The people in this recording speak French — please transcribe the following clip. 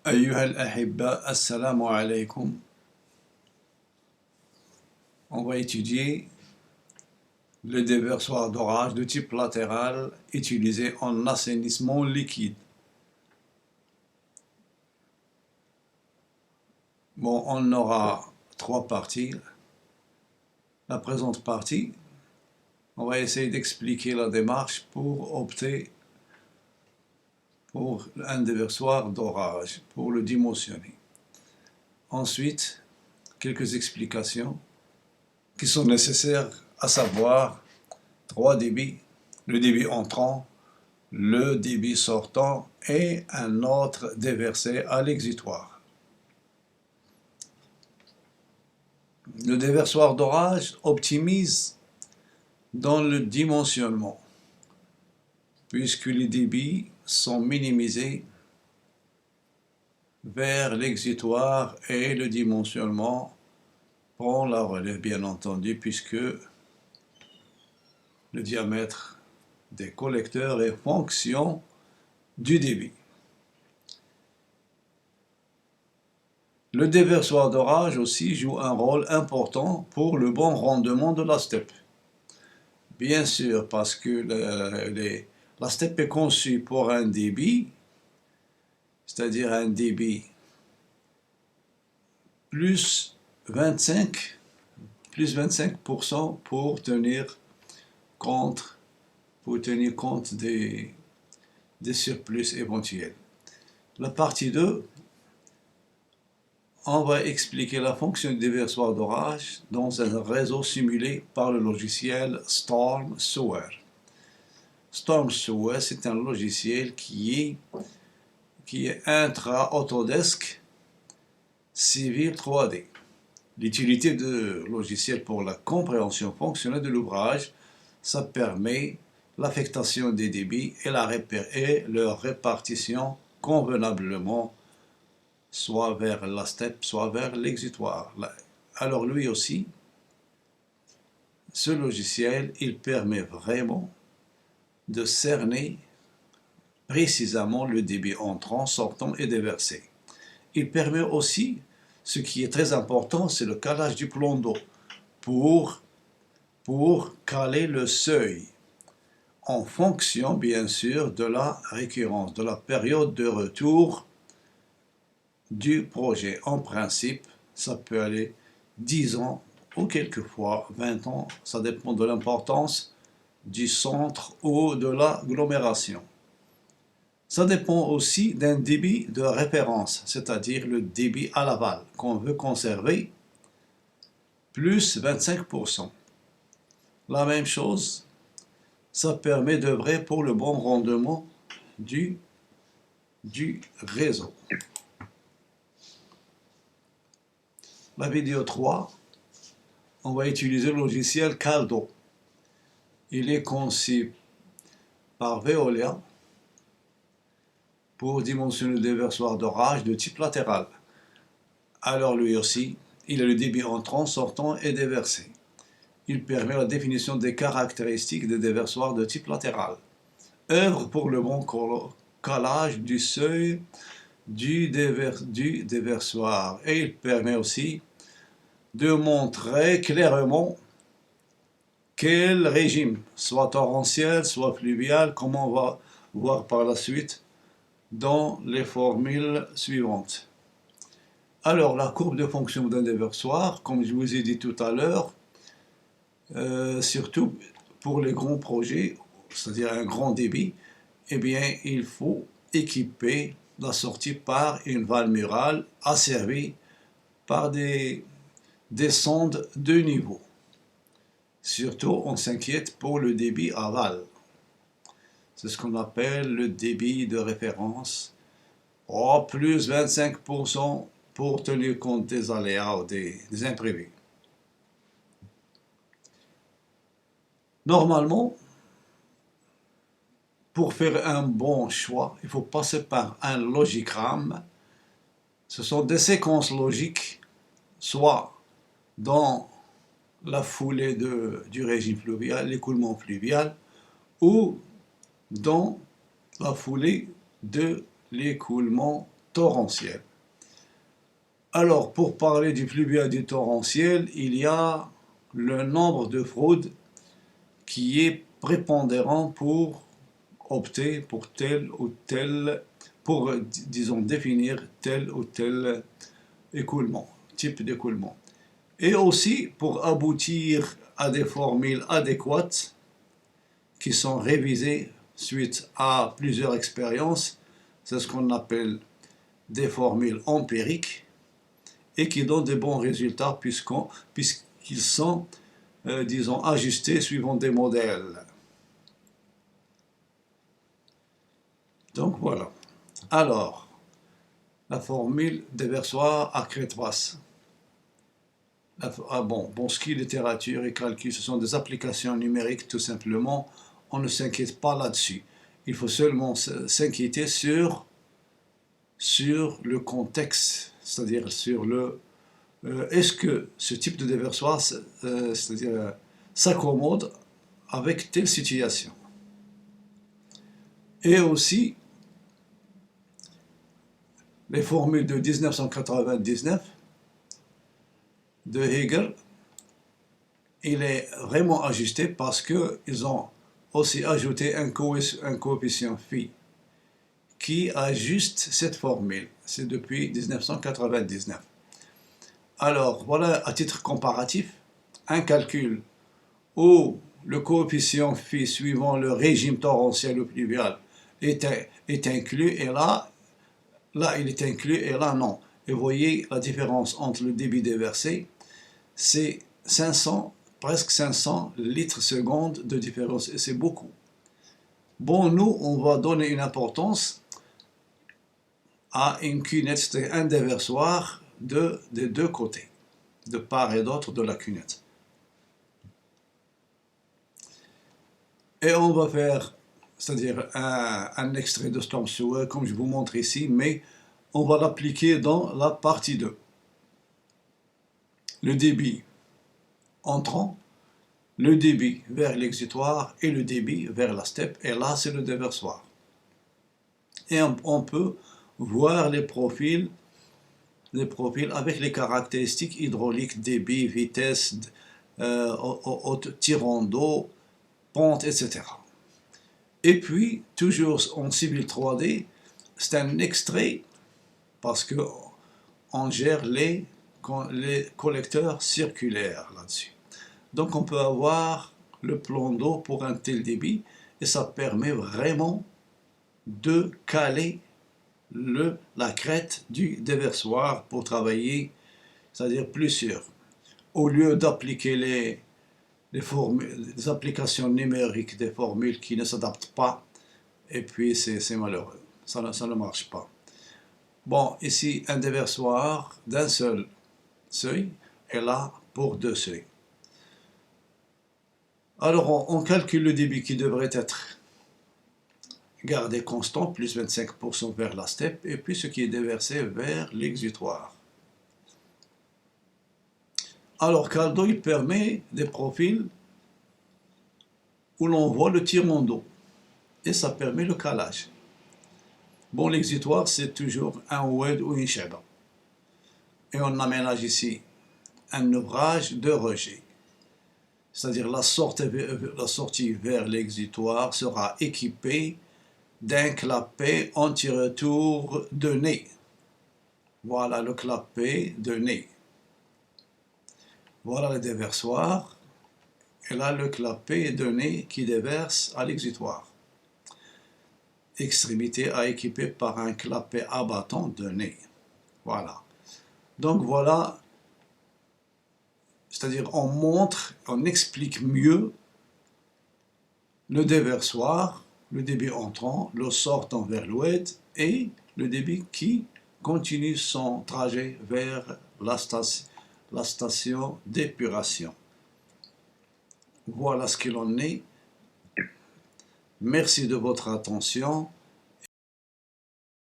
أيها الأحبة, assalamu alaikum. On va étudier le déversoir d'orage de type latéral utilisé en assainissement liquide. Bon, on aura trois parties. La présente partie, on va essayer d'expliquer la démarche pour opter pour un déversoir d'orage, pour le dimensionner. Ensuite, quelques explications qui sont nécessaires, à savoir trois débits: le débit entrant, le débit sortant et un autre déversé à l'exutoire. Le déversoir d'orage optimise dans le dimensionnement, puisque les débits sont minimisés vers l'exutoire et le dimensionnement prend la relève, bien entendu, puisque le diamètre des collecteurs est fonction du débit. Le déversoir d'orage aussi joue un rôle important pour le bon rendement de la steppe. Bien sûr, parce que la steppe est conçue pour un débit, c'est-à-dire un débit plus 25% pour tenir compte des surplus éventuels. La partie 2, on va expliquer la fonction du déversoir d'orage dans un réseau simulé par le logiciel Storm Sewer. Storm Sewer, c'est un logiciel qui est intra-Autodesk Civil 3D. L'utilité de logiciel pour la compréhension fonctionnelle de l'ouvrage, ça permet l'affectation des débits et leur répartition convenablement, soit vers la steppe, soit vers l'exutoire. Alors lui aussi, ce logiciel, il permet vraiment de cerner précisément le débit entrant, sortant et déversé. Il permet aussi, ce qui est très important, c'est le calage du plan d'eau pour caler le seuil en fonction, bien sûr, de la récurrence, de la période de retour du projet. En principe, ça peut aller 10 ans ou quelquefois 20 ans, ça dépend de l'importance du centre ou de l'agglomération. Ça dépend aussi d'un débit de référence, c'est-à-dire le débit à l'aval qu'on veut conserver, plus 25%. La même chose, ça permet d'œuvrer pour le bon rendement du réseau. La vidéo 3, on va utiliser le logiciel Caldo. Il est conçu par Veolia pour dimensionner le déversoir d'orage de type latéral. Alors lui aussi, il a le débit entrant, sortant et déversé. Il permet la définition des caractéristiques des déversoirs de type latéral. Œuvre pour le bon calage du seuil du déversoir. Et il permet aussi de montrer clairement quel régime, soit torrentiel, soit fluvial, comme on va voir par la suite dans les formules suivantes. Alors, la courbe de fonction d'un déversoir, comme je vous ai dit tout à l'heure, surtout pour les grands projets, c'est-à-dire un grand débit, eh bien, il faut équiper la sortie par une valve murale asservie par des sondes de niveau. Surtout, on s'inquiète pour le débit aval. C'est ce qu'on appelle le débit de référence. Plus 25% pour tenir compte des aléas ou des imprévus. Normalement, pour faire un bon choix, il faut passer par un logigramme. Ce sont des séquences logiques, soit dans la foulée du régime fluvial, l'écoulement fluvial, ou dans la foulée de l'écoulement torrentiel. Alors, pour parler du pluvial et du torrentiel, il y a le nombre de fraudes qui est prépondérant pour opter pour tel ou tel, pour, disons, définir tel ou tel écoulement, type d'écoulement. Et aussi pour aboutir à des formules adéquates qui sont révisées suite à plusieurs expériences. C'est ce qu'on appelle des formules empiriques et qui donnent de bons résultats puisqu'ils sont, disons, ajustés suivant des modèles. Donc voilà. Alors, la formule déversoir à crête basse. Bon, ce qui est littérature et calcul, ce sont des applications numériques tout simplement. On ne s'inquiète pas là-dessus. Il faut seulement s'inquiéter sur le contexte, c'est-à-dire sur le est-ce que ce type de déversoir c'est-à-dire s'accommode avec telle situation. Et aussi les formules de 1999 de Hegel, il est vraiment ajusté parce qu'ils ont aussi ajouté un coefficient phi qui ajuste cette formule. C'est depuis 1999. Alors, voilà, à titre comparatif, un calcul où le coefficient phi suivant le régime torrentiel ou pluvial est inclus, et là, il est inclus, et là, non. Et vous voyez la différence entre le débit déversé, c'est 500, presque 500 litres secondes de différence, et c'est beaucoup. Bon, nous, on va donner une importance à une cunette, c'est un déversoir des deux côtés, de part et d'autre de la cunette. Et on va faire, c'est-à-dire un extrait de Storm Sewer, comme je vous montre ici, mais on va l'appliquer dans la partie 2. Le débit entrant, le débit vers l'exutoire et le débit vers la steppe, et là c'est le déversoir. Et on peut voir les profils avec les caractéristiques hydrauliques, débit, vitesse, tirant d'eau, pente, etc. Et puis, toujours en civil 3D, c'est un extrait parce qu'on gère les collecteurs circulaires là-dessus. Donc on peut avoir le plan d'eau pour un tel débit et ça permet vraiment de caler la crête du déversoir pour travailler, c'est-à-dire plus sûr. Au lieu d'appliquer les applications numériques des formules qui ne s'adaptent pas, et puis c'est malheureux, ça ne marche pas. Bon, ici, un déversoir d'un seul seuil, et là, pour deux seuils. Alors, on calcule le débit qui devrait être gardé constant, plus 25% vers la steppe, et puis ce qui est déversé vers l'exutoire. Alors, Caldo, il permet des profils où l'on voit le tirement d'eau, et ça permet le calage. Bon, l'exutoire, c'est toujours un oued ou une chèvre. Et on aménage ici un ouvrage de rejet. C'est-à-dire la sortie vers l'exutoire sera équipée d'un clapet anti-retour de nez. Voilà le clapet de nez. Voilà le déversoir. Et là, le clapet de nez qui déverse à l'exutoire. Extrémité à équiper par un clapet abattant de nez. Voilà. Donc voilà, c'est-à-dire on montre, on explique mieux le déversoir, le débit entrant, le sortant vers l'oued et le débit qui continue son trajet vers la station d'épuration. Voilà ce qu'il en est. Merci de votre attention.